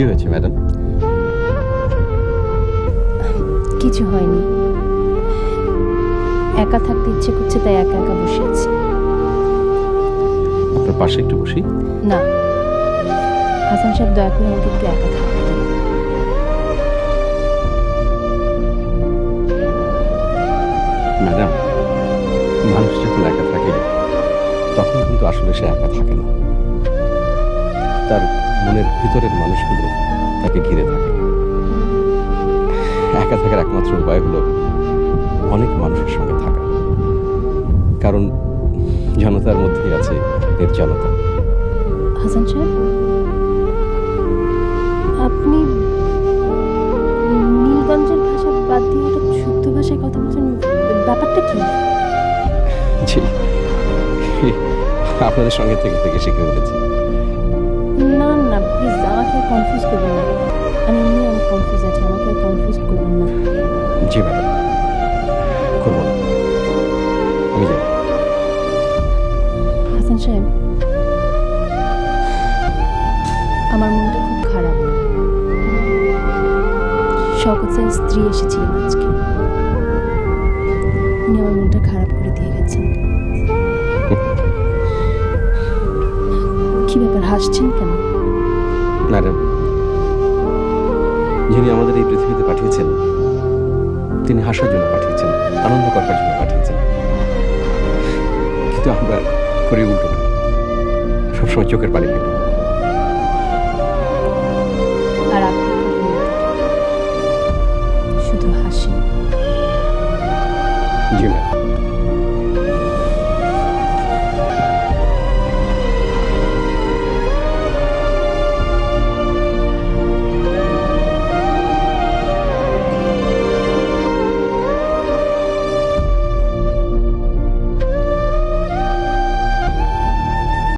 হয়েছে ম্যাডাম? কিছু হয়নি, একা থাকতে ইচ্ছে করছে তাই একা একা বসে আছি। আপনার পাশে একটু বসি। না, হাসান সাহেব দয়া করে আমাকে একটু একা থাকতে দিন। ম্যাডাম, মানুষ যখন একা থাকে তখন কিন্তু আসলে সে একা থাকে না, তার মনের ভিতরের মানুষগুলো তাকে ঘিরে থাকে। একা থাকার একমাত্র উপায় হলো অনেক মানুষের সঙ্গে থাকা, কারণ জনতার মধ্যেই আছে নির্জনতা। হাসান সাহেব, আপনি নীলগঞ্জের ভাষা বাদ দিয়ে এটা শুদ্ধ ভাষায় কথা বলছেন, ব্যাপারটা কি? জি, আপনাদের সঙ্গে থেকে থেকে শিখে ফেলেছি। না না, প্লিজ আমাকে কনফিউজ করবেন না, আমি এমনি অনেক কনফিউজ আছি, আমাকে কনফিউজ করবেন না। জি ম্যাডাম, করব না। আমি যাই। হাসান সাহেব, আমার মনটা খুব খারাপ। শওকত স্যারের স্ত্রী এসেছিলেন আজকে, উনি আমার মনটা খারাপ করে দিয়ে গেছেন। কি ব্যাপার, হাসছেন কেন? ম্যাডাম, যিনি আমাদের এই পৃথিবীতে পাঠিয়েছেন তিনি হাসার জন্য পাঠিয়েছেন, আনন্দ করবার জন্য পাঠিয়েছেন, কিন্তু আমরা করি উল্টোটা, সবসময় চোখের পানি ফেলি।